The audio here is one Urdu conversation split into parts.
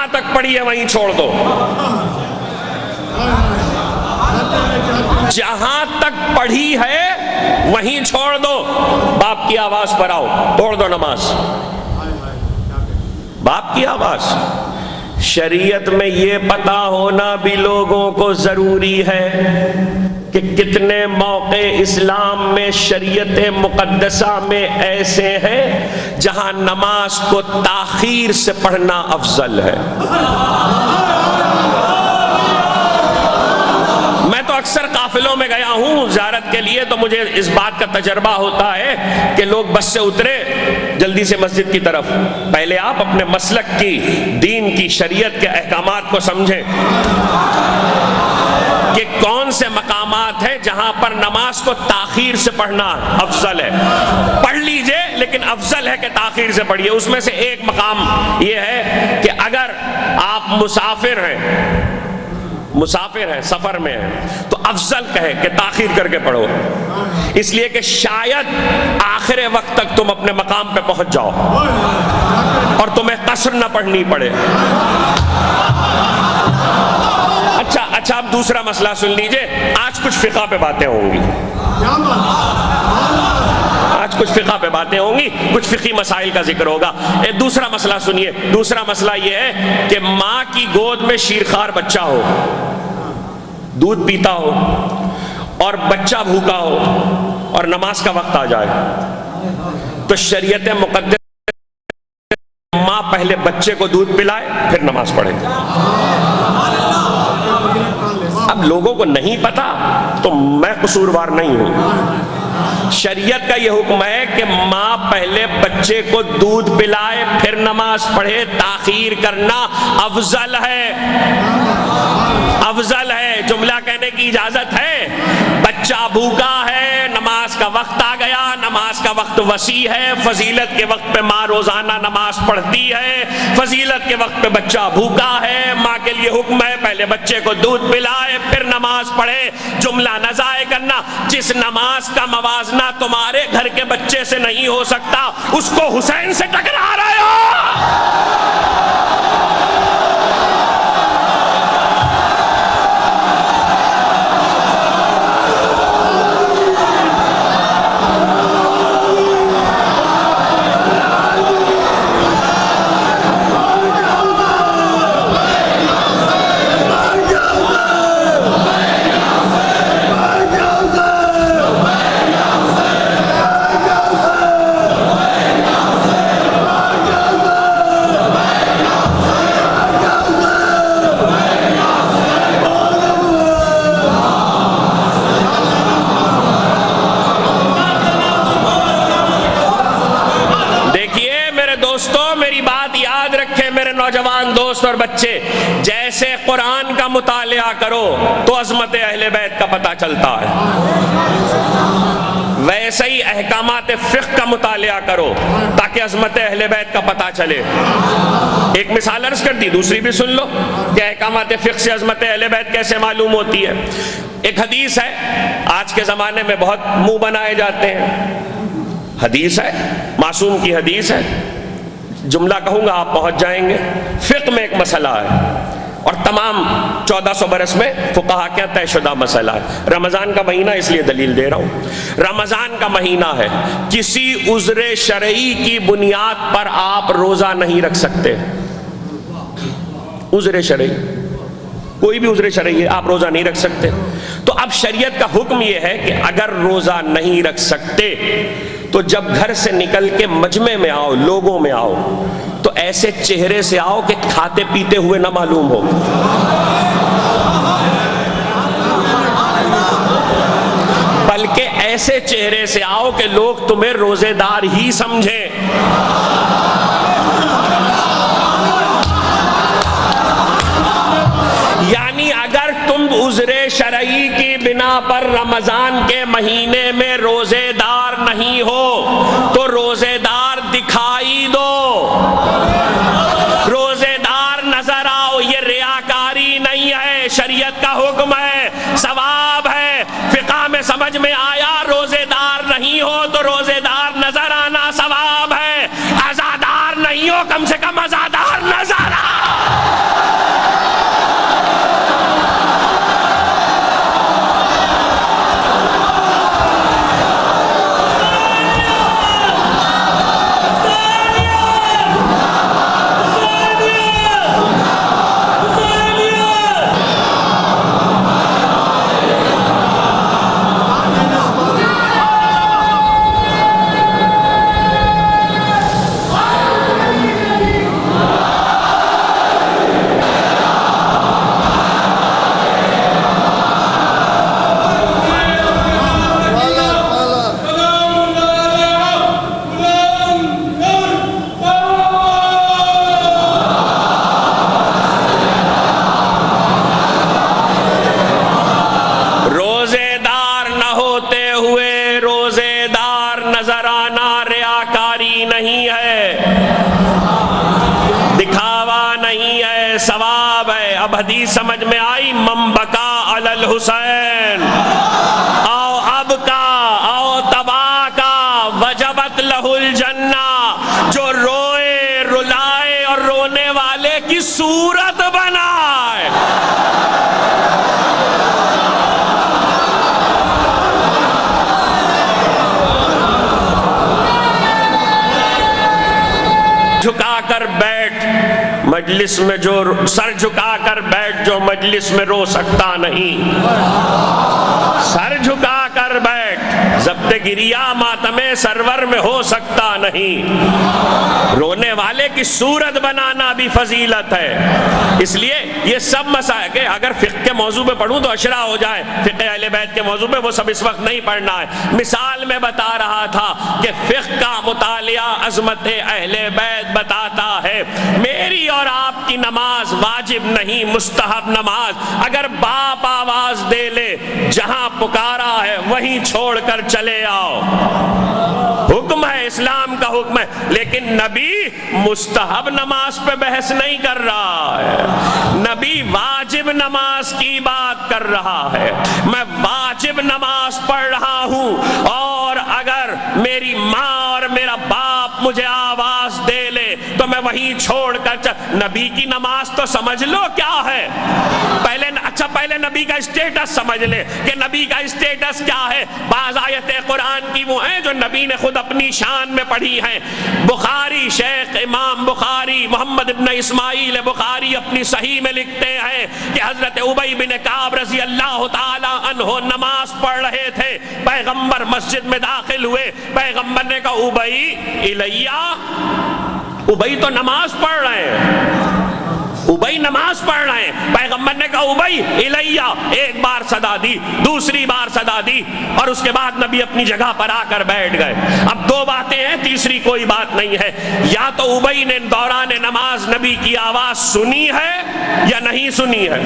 جہاں تک پڑھی ہے وہیں چھوڑ دو، جہاں تک پڑھی ہے وہیں چھوڑ دو. باپ کی آواز پر آؤ، توڑ دو نماز. باپ کی آواز. شریعت میں یہ پتا ہونا بھی لوگوں کو ضروری ہے کہ کتنے موقع اسلام میں شریعت مقدسہ میں ایسے ہیں جہاں نماز کو تاخیر سے پڑھنا افضل ہے. میں تو اکثر قافلوں میں گیا ہوں زیارت کے لیے، تو مجھے اس بات کا تجربہ ہوتا ہے کہ لوگ بس سے اترے جلدی سے مسجد کی طرف. پہلے آپ اپنے مسلک کی، دین کی، شریعت کے احکامات کو سمجھیں کہ کون سے مقامات ہیں جہاں پر نماز کو تاخیر سے پڑھنا افضل ہے. پڑھ لیجئے لیکن افضل ہے کہ تاخیر سے پڑھیے. اس میں سے ایک مقام یہ ہے کہ اگر آپ مسافر ہیں، سفر میں ہیں، تو افضل کہے کہ تاخیر کر کے پڑھو، اس لیے کہ شاید آخر وقت تک تم اپنے مقام پہ پہنچ جاؤ اور تمہیں قصر نہ پڑھنی پڑے. اچھا اب دوسرا مسئلہ سن لیجئے. آج کچھ فقہ پہ باتیں ہوں گی، کچھ فقہی مسائل کا ذکر ہوگا. دوسرا مسئلہ سنیے. دوسرا مسئلہ یہ ہے کہ ماں کی گود میں شیرخوار بچہ ہو، دودھ پیتا ہو اور بچہ بھوکا ہو اور نماز کا وقت آ جائے، تو شریعت مقدس ماں پہلے بچے کو دودھ پلائے پھر نماز پڑھے. اب لوگوں کو نہیں پتا تو میں قصوروار نہیں ہوں. شریعت کا یہ حکم ہے کہ ماں پہلے بچے کو دودھ پلائے پھر نماز پڑھے. تاخیر کرنا افضل ہے، افضل ہے. جملہ کہنے کی اجازت ہے. بچہ بھوکا ہے، نماز کا وقت آ گیا، نماز کا وقت وسیع ہے، فضیلت کے وقت پہ ماں روزانہ نماز پڑھتی ہے، فضیلت کے وقت پہ بچہ بھوکا ہے، ماں کے لیے حکم ہے پہلے بچے کو دودھ پلائے پھر نماز پڑھے. جملہ نہ ضائع کرنا. جس نماز کا موازنہ تمہارے گھر کے بچے سے نہیں ہو سکتا اس کو حسین سے ٹکرا رہے ہو. نوجوان دوست اور بچے، جیسے قرآن کا مطالعہ کرو تو عظمت اہل بیت کا پتہ چلتا ہے، ویسے ہی احکامات فقہ کا مطالعہ کرو تاکہ عظمت اہل بیت کا پتہ چلے. ایک مثال عرض کر دی، دوسری بھی سن لو کہ احکامات فقہ سے عظمت اہل بیت کیسے معلوم ہوتی ہے. ایک حدیث ہے، آج کے زمانے میں بہت منہ بنائے جاتے ہیں. حدیث ہے، معصوم کی حدیث ہے، جملہ کہوں گا آپ پہنچ جائیں گے. فقہ میں ایک مسئلہ ہے اور تمام 1400 برس میں فقہا کیا طے شدہ مسئلہ ہے. رمضان کا مہینہ اس لیے دلیل دے رہا ہوں. رمضان کا مہینہ ہے، کسی عذر شرعی کی بنیاد پر آپ روزہ نہیں رکھ سکتے. عذر شرعی، کوئی بھی عذر شرعی ہے، آپ روزہ نہیں رکھ سکتے. تو اب شریعت کا حکم یہ ہے کہ اگر روزہ نہیں رکھ سکتے تو جب گھر سے نکل کے مجمع میں آؤ، لوگوں میں آؤ، تو ایسے چہرے سے آؤ کہ کھاتے پیتے ہوئے نہ معلوم ہو. بلکہ ایسے چہرے سے آؤ کہ لوگ تمہیں روزے دار ہی سمجھیں. یعنی اگر تم عذر شرعی کی بنا پر رمضان کے مہینے میں روزے دار نہیں ہو تو روزے دار دکھائی دو، روزے دار نظر آؤ. یہ ریاکاری نہیں ہے، شریعت کا حکم ہے، ثواب ہے. فقہ میں سمجھ میں آیا روزے دار نہیں ہو تو روزے دار نظر آنا ثواب ہے. عزادار نہیں ہو کم سے کم عزادار نظر آ. نہیں ہے، ثواب ہے۔ اب حدیث سمجھ میں آئی، من بکا علی الحسین او اب کا او تبا کا وجبت لہ الجنہ، جو روئے رلائے اور رونے والے کی صورت بنائے۔ جھکا کر بیٹھ مجلس میں، جو سر جھکا کر بیٹھ جو مجلس میں رو سکتا نہیں، سر جھکا کر بیٹھ ضبط گریہ ماتم سرور میں ہو سکتا نہیں۔ رونے والے کی صورت بنانا بھی فضیلت ہے۔ اس لیے یہ سب مسائل کہ اگر فقہ کے موضوع پہ پڑھوں تو اشرا ہو جائے، فقہ اہل بیت کے موضوع پہ وہ سب اس وقت نہیں پڑھنا ہے۔ مثال میں بتا رہا تھا کہ فقہ کا مطالعہ عظمت اہل بیت بتاتا ہے۔ میری اور آپ کی نماز واجب نہیں، مستحب نماز، اگر باپ آواز دے لے جہاں پکارا ہے وہیں چھوڑ کر چلے آؤ، حکم ہے، اسلام کا حکم ہے۔ لیکن نبی مستحب نماز پہ بحث نہیں کر رہا ہے، نبی واجب نماز کی بات کر رہا ہے۔ میں واجب نماز پڑھ رہا ہوں اور اگر میری ماں اور میرا باپ مجھے آواز دے لے تو میں وہیں چھوڑ کر نبی کی نماز تو سمجھ لو کیا ہے پہلے نبی کا اسٹیٹس سمجھ لے کہ نبی کا اسٹیٹس کیا ہے۔ بعض آیتیں قرآن کی وہ ہیں جو نبی نے خود اپنی شان میں پڑھی ہیں۔ بخاری، شیخ امام بخاری محمد ابن اسماعیل بخاری اپنی صحیح میں لکھتے ہیں کہ حضرت ابی بن کعب رضی اللہ تعالی عنہ نماز پڑھ رہے تھے، پیغمبر مسجد میں داخل ہوئے، پیغمبر نے کہا ابی الیہ، ابی تو نماز پڑھ رہے ہیں، ابی نماز پڑھ رہے ہیں۔ پیغمبر نے کہا ابی الیہ، ایک بار صدا دی، دوسری بار صدا دی، اور اس کے بعد نبی اپنی جگہ پر آ کر بیٹھ گئے۔ اب دو باتیں ہیں، تیسری کوئی بات نہیں ہے۔ یا تو ابی نے دوران نماز نبی کی آواز سنی ہے یا نہیں سنی ہے۔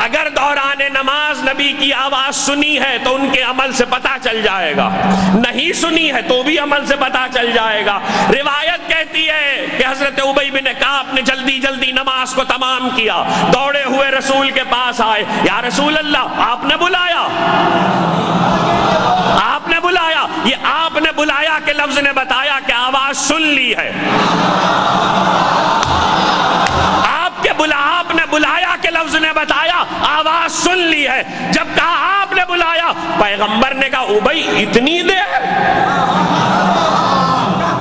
اگر دوران نماز نبی کی آواز سنی ہے تو ان کے عمل سے پتہ چل جائے گا، نہیں سنی ہے تو بھی عمل سے پتہ چل جائے گا۔ روایت کہتی ہے کہ حضرت ابی بن کعب نے جلدی جلدی نماز کو تمام کیا، دوڑے ہوئے رسول کے پاس آئے، یا رسول اللہ آپ نے بلایا، آپ نے بلایا۔ یہ آپ نے بلایا کے لفظ نے بتایا کہ آواز سن لی ہے۔ آپ نے بلایا کے لفظ نے بتایا آواز سن لی ہے۔ جب کہا آپ نے بلایا، پیغمبر نے کہا ابی اتنی دیر،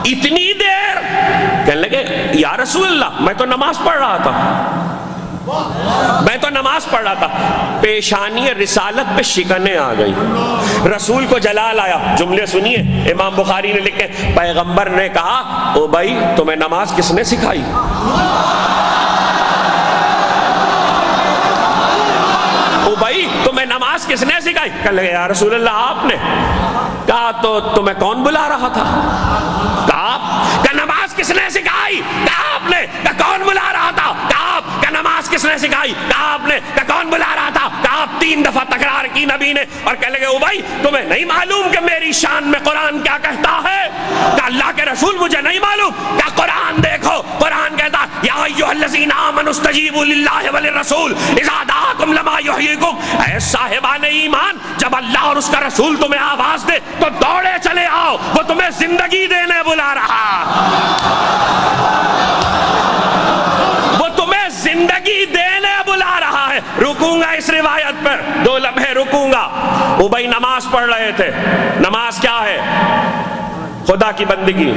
اتنی دیر؟ کہنے لگے یا رسول اللہ میں تو نماز پڑھ رہا تھا، میں تو نماز پڑھ رہا تھا۔ پیشانی رسالت پہ شکنیں آ گئی، رسول کو جلال آیا۔ جملے سنیے، امام بخاری نے لکھے پیغمبر نے کہا ابی تمہیں نماز کس نے سکھائی؟ ابی تمہیں نماز کس نے سکھائی؟ کہنے لگے یا رسول اللہ آپ نے۔ کہا تو تمہیں کون بلا رہا تھا؟ کہا نماز کس نے سکھائی؟ کہا آپ نے۔ کہا کون بلا رہا تھا؟ کہا آپ۔ کہا نماز کس نے سکھائی؟ کہا آپ نے۔ کہا کون بلا رہا تھا؟ کہا آپ۔ 3 دفعہ تکرار کی نبی نے، اور کہنے لگے ابی تمہیں نہیں معلوم کہ میری شان میں قرآن کیا کہتا ہے؟ کہا اللہ کے رسول مجھے نہیں معلوم۔ کہا قرآن دیکھو، قرآن کہتا یا ایھا الذین آمنوا استجیبوا للہ وللرسول اذا دعاکم لما یحییکم۔ اے صاحبان ایمان، جب اللہ اور اس کا رسول تمہیں آواز دے تو دوڑے چلے آؤ، وہ تمہیں زندگی دینے بلا رہا، وہ تمہیں زندگی دینے بلا رہا ہے۔ رکوں گا اس روایت پر، 2 لمحے رکوں گا۔ ابی نماز پڑھ رہے تھے۔ نماز کیا ہے؟ خدا کی بندگی۔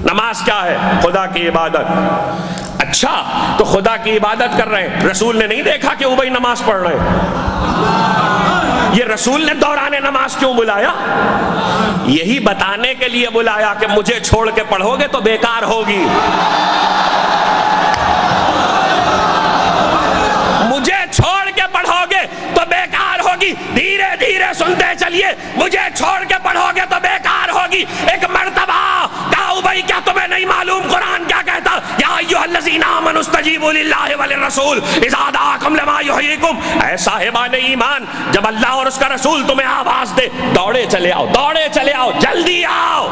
نماز کیا ہے؟ خدا کی عبادت۔ اچھا تو خدا کی عبادت کر رہے ہیں، رسول نے نہیں دیکھا کہ ابی نماز پڑھ رہے ہیں؟ یہ رسول نے دوران نماز کیوں بلایا؟ یہی بتانے کے لیے بلایا کہ مجھے چھوڑ کے پڑھو گے تو بیکار ہوگی، مجھے چھوڑ کے پڑھو گے تو بیکار ہوگی۔ دھیرے دھیرے سنتے چلیے، مجھے چھوڑ کے پڑھو گے تو بیکار ہوگی۔ ایک مرتبہ کہا ابی کیا تمہیں نہیں معلوم قرآن کیا کہتا؟ یا ایھا الذین آمنوا استجیبوا للہ وللرسول اذا دعاکم لما یحییکم، اے صاحبان ایمان جب اللہ اور اس کا رسول تمہیں آواز دے دوڑے چلے آؤ، دوڑے چلے آؤ، جلدی آؤ،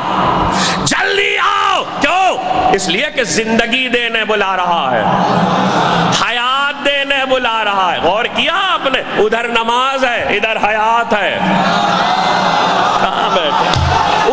جلدی آؤ۔ کیوں؟ اس لیے کہ زندگی دینے بلا رہا ہے، حیات دینے بلا رہا ہے۔ غور کیا آپ نے؟ ادھر نماز ہے، ادھر حیات ہے۔ کہاں بیٹھے؟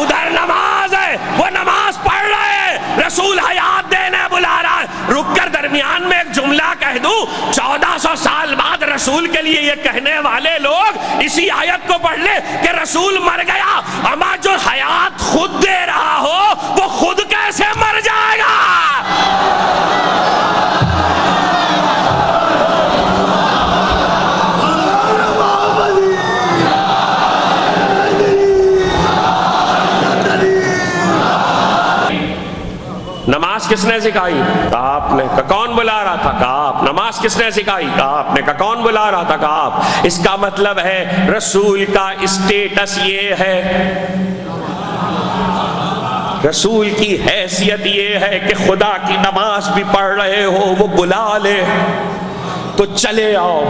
ادھر نماز ہے، وہ نماز پڑھ رہے ہیں، رسول حیات دینے بلا رہا ہے۔ رک کر درمیان میں ایک جملہ کہہ دوں، 1400 سال بعد رسول کے لیے یہ کہنے والے لوگ اسی آیت کو پڑھ لے کہ رسول مر گیا، اما جو حیات خود دے رہا ہو وہ خود کیسے مر جائے گا؟ نماز کس نے سکھائی؟ کہا آپ نے۔ کون بلا رہا تھا؟ کہا آپ۔ نماز کس نے سکھائی؟ کہا آپ نے۔ کون بلا رہا تھا؟ کہا آپ۔ اس کا مطلب ہے رسول کا اسٹیٹس یہ ہے، رسول کی حیثیت یہ ہے کہ خدا کی نماز بھی پڑھ رہے ہو وہ بلا لے تو چلے آؤ۔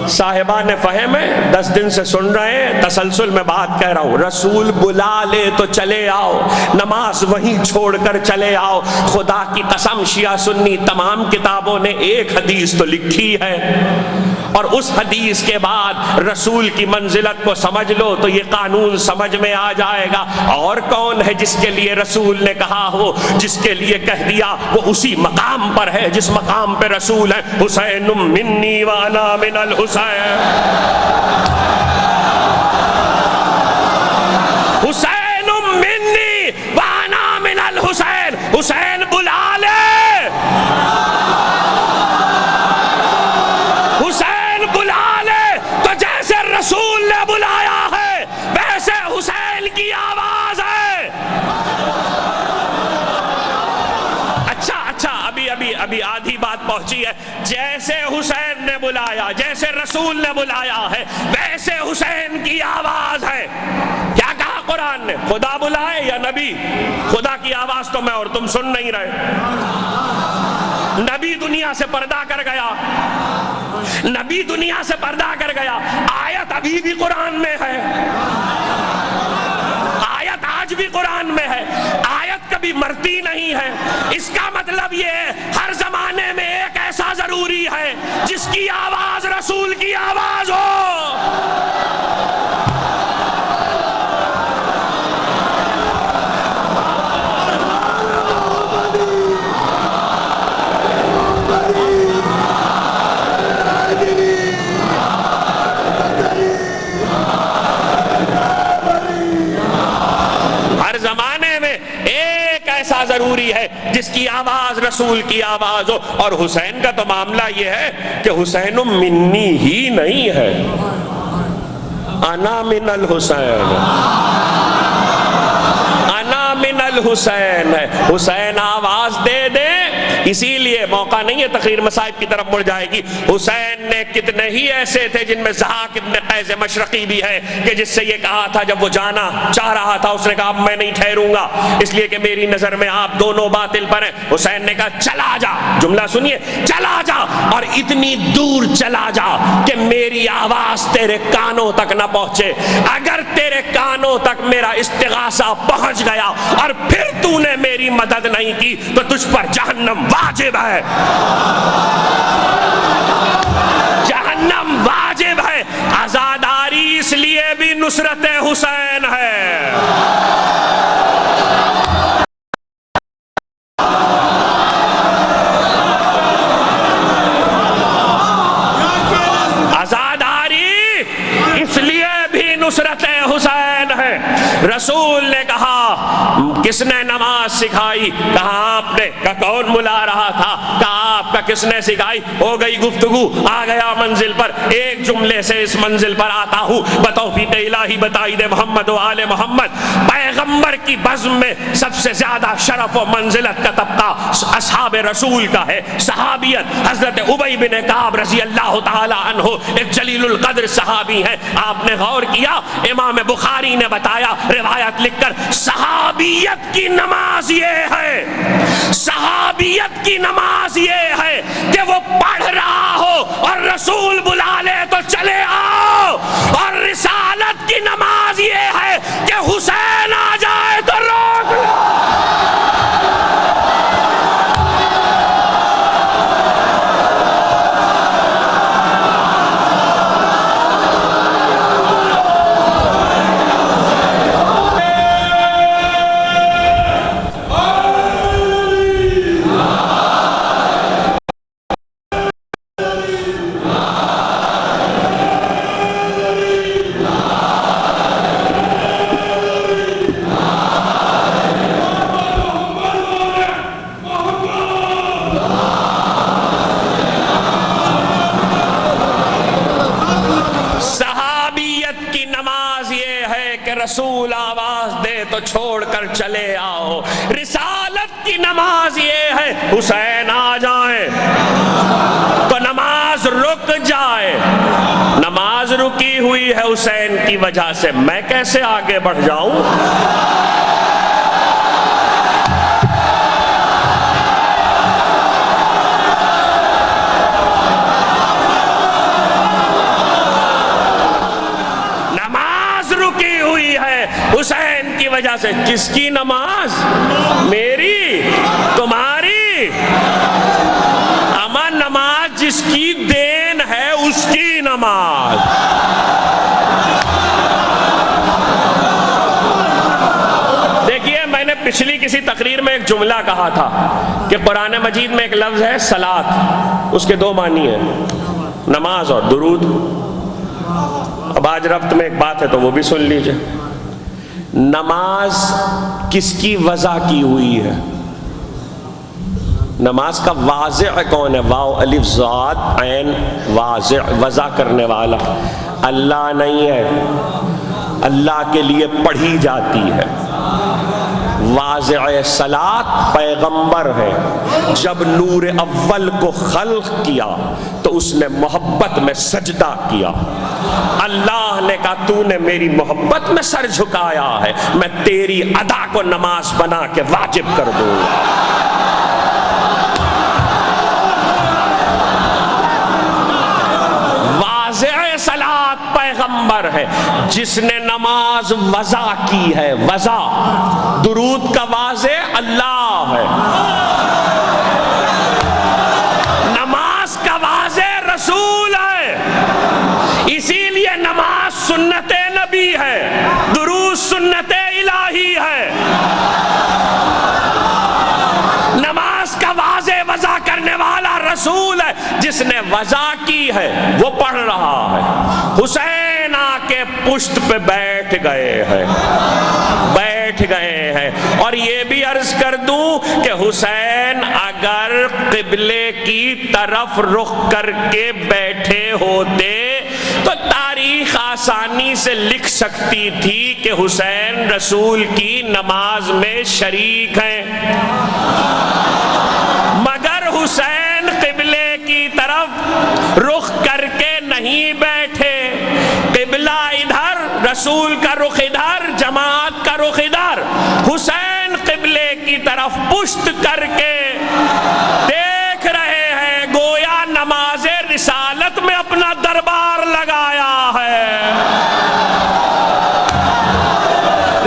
صاحبان فہم ہے، 10 دن سے سن رہے ہیں، تسلسل میں بات کہہ رہا ہوں، رسول بلا لے تو چلے آؤ، نماز وہیں چھوڑ کر چلے آؤ۔ خدا کی قسم شیعہ سنی تمام کتابوں نے ایک حدیث تو لکھی ہے، اور اس حدیث کے بعد رسول کی منزلت کو سمجھ لو تو یہ قانون سمجھ میں آ جائے گا۔ اور کون ہے جس کے لیے رسول نے کہا ہو، جس کے لیے کہہ دیا، وہ اسی مقام پر ہے جس مقام پہ رسول ہے۔ حسین منی وانا من الحسین، حسین منی وانا من الحسین، حسین بلا لے، حسین بلا لے تو جیسے رسول نے بلایا ہے ویسے حسین کی آواز ہے۔ اچھا ابھی آدھی بات پہنچی ہے۔ جیسے حسین نے بلایا، جیسے رسول نے بلایا ہے ویسے حسین کی آواز ہے۔ کیا کہا قرآن نے؟ خدا بلائے یا نبی؟ خدا کی آواز تو میں اور تم سن نہیں رہے۔ نبی دنیا سے پردہ کر گیا، نبی دنیا سے پردہ کر گیا۔ آیت ابھی بھی قرآن میں ہے، آیت آج بھی قرآن میں ہے، آیت کبھی مرتی نہیں ہے۔ اس کا مطلب یہ ہے ہر زمانے میں ایک ایسا ضروری ہے جس کی آواز رسول کی آواز ہو۔ ایسا ضروری ہے جس کی آواز رسول کی آواز ہو۔ اور حسین کا تو معاملہ یہ ہے کہ حسین منی ہی نہیں ہے، انا من الحسین، انا من الحسین ہے۔ حسین آواز دے دے، اسی لیے موقع نہیں ہے تقریر مصائب کی طرف مڑ جائے گی۔ حسین نے کتنے ہی ایسے تھے جن میں ضحاک ابن قیس مشرقی بھی ہے کہ جس سے یہ کہا تھا جب وہ جانا چاہ رہا تھا، اس نے کہا اب میں نہیں ٹھہروں گا اس لیے کہ میری نظر میں آپ دونوں باطل پر ہیں۔ حسین نے کہا چلا جا، جملہ سنیے، چلا جا، اور اتنی دور چلا جا کہ میری آواز تیرے کانوں تک نہ پہنچے۔ اگر تیرے کانوں تک میرا استغاثہ پہنچ گیا اور پھر تو نے میری مدد نہیں کی تو تجھ پر جہنم واجب ہے، جہنم واجب ہے۔ عزاداری اس لیے بھی نصرت حسین ہے۔ عزاداری اس لیے بھی نصرت حسین ہے۔ رسول نے کہا کس نے نماز سکھائی؟ کہا آپ نے۔ کہا کون بلا رہا تھا؟ کہا آپ کا کس نے سکھائی؟ ہو گئی گفتگو، آ گیا منزل پر، ایک جملے سے اس منزل پر آتا ہوں، بتوفیق الہی بتائی دے محمد و آل محمد، پیغمبر کی بزم میں سب سے زیادہ شرف و منزلت کا طبقہ اصحاب رسول کا ہے، صحابیت۔ حضرت ابی بن کعب رضی اللہ تعالی عنہ ایک جلیل القدر صحابی ہیں، آپ نے غور کیا، امام بخاری نے بتایا روایت لکھ کر، صحابیت کی نماز یہ ہے، صحابیت کی نماز یہ ہے کہ وہ پڑھ رہا ہو اور رسول بلا لے تو چلے آؤ، اور رسالت کی نماز یہ ہے کہ حسین آ جائے تو روک لو۔ رسول آواز دے تو چھوڑ کر چلے آؤ، رسالت کی نماز یہ ہے حسین آ جائے تو نماز رک جائے، نماز رکی ہوئی ہے حسین کی وجہ سے، میں کیسے آگے بڑھ جاؤں؟ حسین کی وجہ سے۔ کس کی نماز؟ میری، تمہاری؟ اما نماز جس کی دین ہے اس کی نماز۔ دیکھیے، میں نے پچھلی کسی تقریر میں ایک جملہ کہا تھا کہ قرآن مجید میں ایک لفظ ہے صلاۃ، اس کے دو معنی ہیں، نماز اور درود۔ اب آج ربط میں ایک بات ہے تو وہ بھی سن لیجئے۔ نماز کس کی وضع کی ہوئی ہے؟ نماز کا واضع کون ہے؟ واو الف ضاد عین واضع، وضع کرنے والا اللہ نہیں ہے، اللہ کے لیے پڑھی جاتی ہے۔ واضع صلاۃ پیغمبر ہے، جب نور اول کو خلق کیا تو اس نے محبت میں سجدہ کیا، اللہ نے کہا تو نے میری محبت میں سر جھکایا ہے، میں تیری ادا کو نماز بنا کے واجب کر دوں گا۔ واضع صلاۃ پیغمبر ہے، جس نے نماز وضع کی ہے، وضع، درود کا واضع اللہ ہے، نماز کا واضع رسول ہے، اسی لیے نماز سنت نبی ہے، درود سنت الہی ہے۔ نماز کا واضع وضع کرنے والا رسول ہے، جس نے وضع کی ہے وہ پڑھ رہا ہے۔ حسین آ کے پشت پہ بیٹھ گئے ہیں، بیٹھ گئے ہیں۔ اور یہ بھی عرض کر دوں کہ حسین اگر قبلے کی طرف رخ کر کے بیٹھے ہوتے تو تاریخ آسانی سے لکھ سکتی تھی کہ حسین رسول کی نماز میں شریک ہیں، مگر حسین قبلے کی طرف رخ کر کے نہیں بیٹھے، قبلہ ادھر، رسول کا رخ ادھر، جماعت کا رخ ادھر، حسین قبلے کی طرف پشت کر کے دیکھ رہے ہیں، گویا نماز رسالت میں اپنا دربار لگایا ہے۔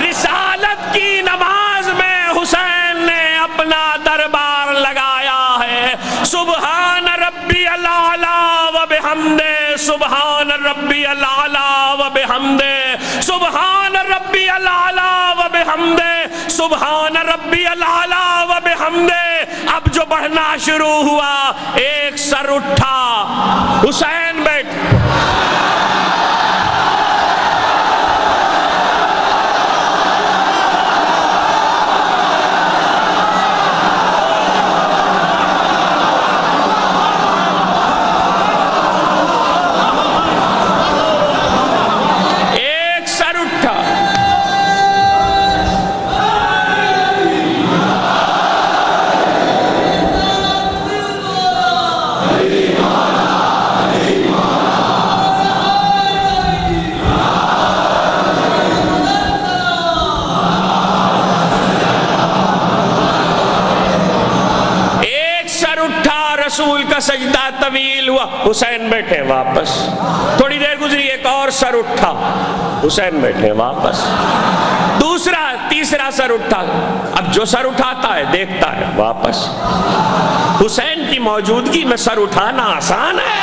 رسالت کی نماز میں حسین نے اپنا دربار لگایا ہے۔ سبحان ربی الاعلی و بحمدہ، سبحان ربی الاعلی و بحمدہ، سبحان ربی الاعلی و بحمدہ، سبحان ربی الاعلی و بحمدہ۔ اب جو بڑھنا شروع ہوا، ایک سر اٹھا، حسین بیٹھ، کا سجدہ طویل ہوا، حسین بیٹھے واپس، تھوڑی دیر گزری ایک اور سر اٹھا، حسین بیٹھے واپس، دوسرا تیسرا سر اٹھا، اب جو سر اٹھاتا ہے دیکھتا ہے واپس۔ حسین کی موجودگی میں سر اٹھانا آسان ہے؟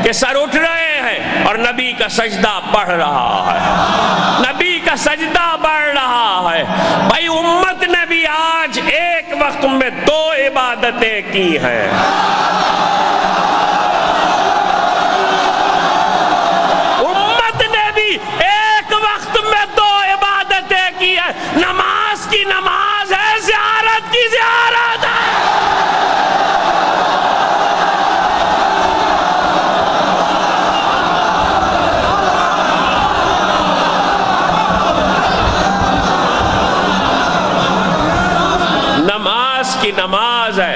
کہ سر اٹھ رہے ہیں اور نبی کا سجدہ بڑھ رہا ہے، نبی کا سجدہ بڑھ رہا ہے۔ بھائی امت نے بھی آج ایک وقت میں 2 عبادتیں کی ہیں۔ امت نے بھی ایک وقت میں 2 عبادتیں کی ہیں، نماز کی نماز ہے، زیارت کی زیارت ہے۔ کی نماز ہے۔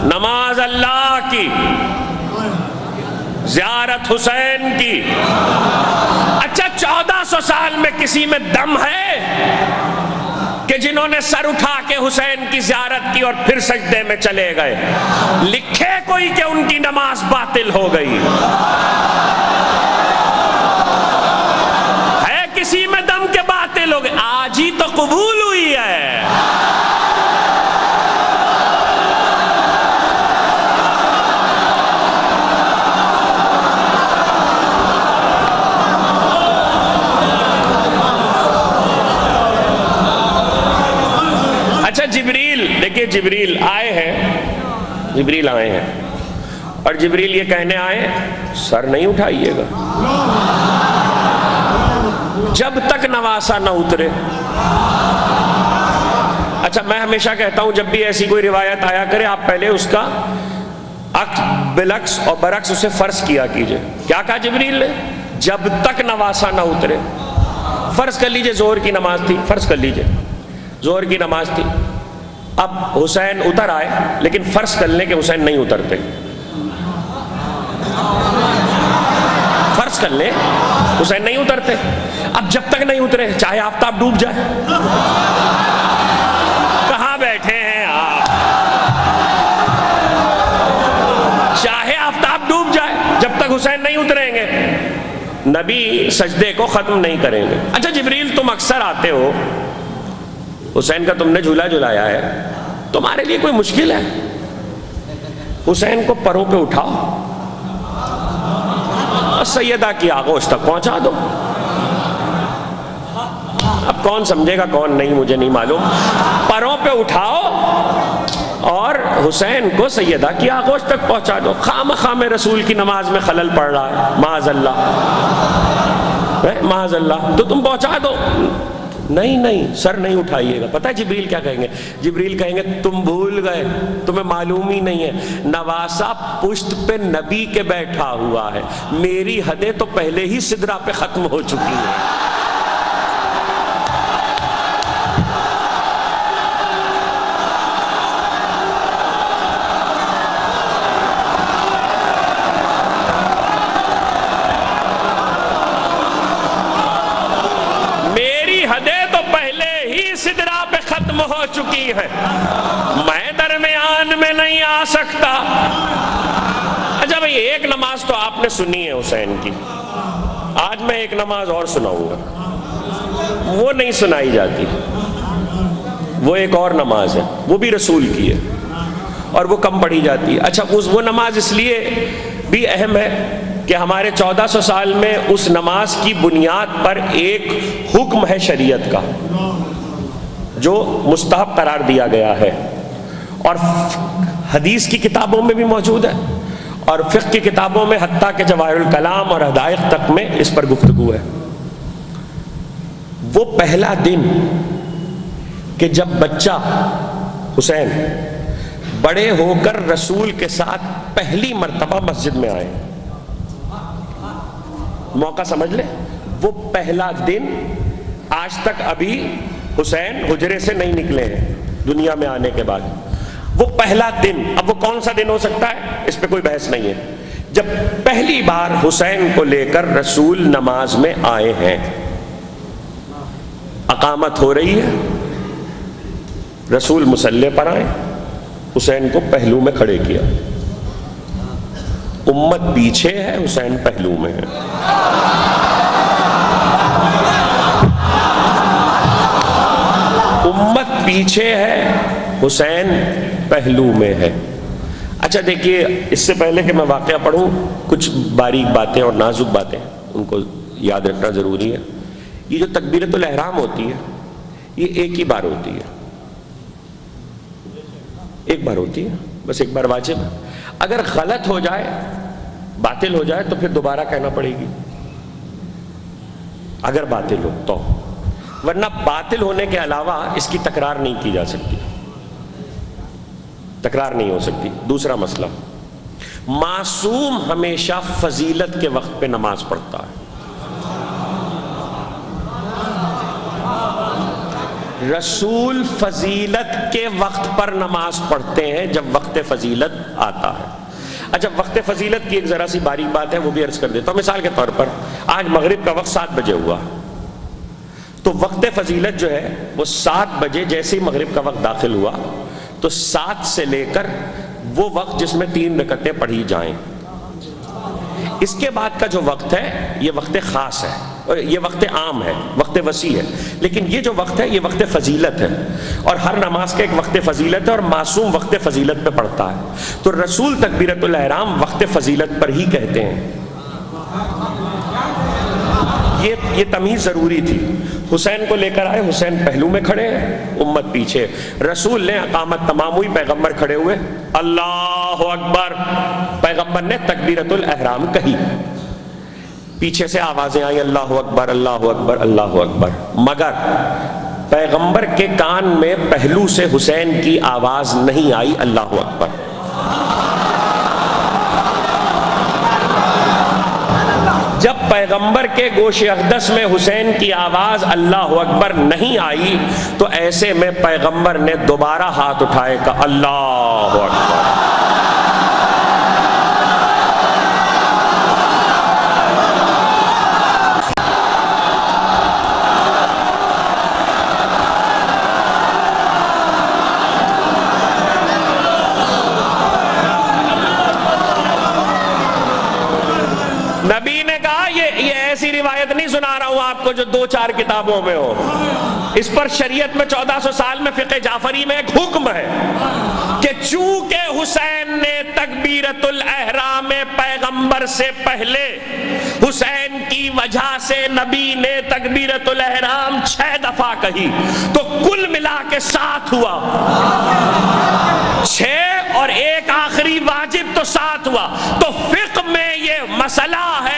نماز اللہ کی، زیارت حسین کی۔ اچھا 1400 سال میں کسی میں دم ہے کہ جنہوں نے سر اٹھا کے حسین کی زیارت کی اور پھر سجدے میں چلے گئے؟ لکھے کوئی کہ ان کی نماز باطل ہو گئی؟ ہے کسی میں دم کے باطل ہو گئی؟ آج ہی تو قبول ہوئی ہے۔ جبریل، دیکھیے جبریل آئے ہیں، جبریل آئے ہیں اور جبریل یہ کہنے آئے سر نہیں اٹھائیے گا جب تک نواسا نہ اترے. اچھا میں ہمیشہ کہتا ہوں جب بھی ایسی کوئی روایت آیا کرے آپ پہلے اس کا بالعکس اور برعکس اسے فرض کیا کیجئے. کیا کہا جبریل نے؟ جب تک نواسا نہ اترے. فرض کر لیجئے ظہر کی نماز تھی، فرض کر لیجئے ظہر کی نماز تھی، اب حسین اتر آئے لیکن فرض کر لیں کہ حسین نہیں اترتے، فرض کر لیں حسین نہیں اترتے. اب جب تک نہیں اترے چاہے آفتاب ڈوب جائے. کہاں بیٹھے ہیں آپ؟ چاہے آفتاب ڈوب جائے جب تک حسین نہیں اتریں گے نبی سجدے کو ختم نہیں کریں گے. اچھا جبریل تم اکثر آتے ہو، حسین کا تم نے جھولا جھلایا ہے، تمہارے لیے کوئی مشکل ہے؟ حسین کو پروں پہ اٹھاؤ اور سیدہ کی آغوش تک پہنچا دو. اب کون سمجھے گا کون نہیں مجھے نہیں معلوم. پروں پہ اٹھاؤ اور حسین کو سیدہ کی آغوش تک پہنچا دو. خواہ میں رسول کی نماز میں خلل پڑ رہا ہے، معاذ اللہ معاذ اللہ، تو تم پہنچا دو. نہیں سر نہیں اٹھائیے گا. پتہ ہے جبریل کیا کہیں گے؟ جبریل کہیں گے تم بھول گئے، تمہیں معلوم ہی نہیں ہے، نواسا پشت پہ نبی کے بیٹھا ہوا ہے، میری حدیں تو پہلے ہی سدرہ پہ ختم ہو چکی ہیں. سدرہ پہ ختم ہو چکی ہے، میں درمیان میں نہیں آ سکتا. اچھا بھئی ایک نماز تو آپ نے سنی ہے حسین کی، آج میں ایک نماز اور سناؤں گا، وہ نہیں سنائی جاتی. وہ ایک اور نماز ہے، وہ بھی رسول کی ہے اور وہ کم پڑھی جاتی ہے. اچھا وہ نماز اس لیے بھی اہم ہے کہ ہمارے 1400 سال میں اس نماز کی بنیاد پر ایک حکم ہے شریعت کا جو مستحب قرار دیا گیا ہے، اور حدیث کی کتابوں میں بھی موجود ہے اور فقہ کی کتابوں میں، حتیٰ کہ جواہر الکلام اور حدائق تک میں اس پر گفتگو ہے. وہ پہلا دن کہ جب بچہ حسین بڑے ہو کر رسول کے ساتھ پہلی مرتبہ مسجد میں آئے، موقع سمجھ لیں، وہ پہلا دن، آج تک ابھی حسین حجرے سے نہیں نکلے ہیں دنیا میں آنے کے بعد، وہ پہلا دن. اب وہ کون سا دن ہو سکتا ہے اس پہ کوئی بحث نہیں ہے، جب پہلی بار حسین کو لے کر رسول نماز میں آئے ہیں. اقامت ہو رہی ہے، رسول مصلی پر آئے، حسین کو پہلو میں کھڑے کیا، امت پیچھے ہے، حسین پہلو میں ہے. امت پیچھے ہے، حسین پہلو میں ہے. اچھا دیکھیے، اس سے پہلے کہ میں واقعہ پڑھوں، کچھ باریک باتیں اور نازک باتیں ان کو یاد رکھنا ضروری ہے. یہ جو تکبیرۃ الاحرام ہوتی ہے یہ ایک ہی بار ہوتی ہے، ایک بار ہوتی ہے، بس ایک بار واجب ہے. اگر غلط ہو جائے، باطل ہو جائے تو پھر دوبارہ کہنا پڑے گی، اگر باطل ہو تو، ورنہ باطل ہونے کے علاوہ اس کی تکرار نہیں کی جا سکتی، تکرار نہیں ہو سکتی. دوسرا مسئلہ، معصوم ہمیشہ فضیلت کے وقت پہ نماز پڑھتا ہے. رسول فضیلت کے وقت پر نماز پڑھتے ہیں جب وقت فضیلت آتا ہے. اچھا وقت فضیلت کی ایک ذرا سی باریک بات ہے، وہ بھی عرض کر دیتا ہوں. مثال کے طور پر آج مغرب کا وقت 7 بجے ہوا، تو وقت فضیلت جو ہے وہ 7 بجے جیسے ہی مغرب کا وقت داخل ہوا تو 7 سے لے کر وہ وقت جس میں 3 رکعتیں پڑھی جائیں، اس کے بعد کا جو وقت ہے یہ وقت خاص ہے، یہ وقت عام ہے، وقت وسیع ہے، لیکن یہ جو وقت ہے یہ وقت فضیلت ہے، اور ہر نماز کا ایک وقت فضیلت ہے اور معصوم وقت فضیلت پہ پڑھتا ہے. تو رسول تکبیرۃ الاحرام وقت فضیلت پر ہی کہتے ہیں. یہ تمیز ضروری تھی. حسین کو لے کر آئے، حسین پہلو میں کھڑے ہیں، امت پیچھے. رسول نے اقامت تمام ہوئی، پیغمبر کھڑے ہوئے، اللہ اللہ اکبر، پیغمبر نے تکبیرۃ الاحرام کہی، پیچھے سے آوازیں آئی اللہ اکبر اللہ اکبر اللہ اکبر، مگر پیغمبر کے کان میں پہلو سے حسین کی آواز نہیں آئی اللہ اکبر۔ جب پیغمبر کے گوش اقدس میں حسین کی آواز اللہ اکبر نہیں آئی تو ایسے میں پیغمبر نے دوبارہ ہاتھ اٹھائے کہ اللہ اکبر۔ نبی نے کہا یہ ایسی روایت نہیں سنا رہا ہوں آپ کو جو 2-4 کتابوں میں ہو، اس پر شریعت میں 1400 سال میں فقہ جعفری میں ایک حکم ہے کہ چونکہ حسین نے تکبیرۃ الاحرام پیغمبر سے پہلے، حسین کی وجہ سے نبی نے تکبیرۃ الاحرام 6 دفعہ کہی تو کل ملا کے 7 ہوا، 6 اور ایک آخری واجب تو 7 ہوا۔ تو فقہ میں یہ مسئلہ ہے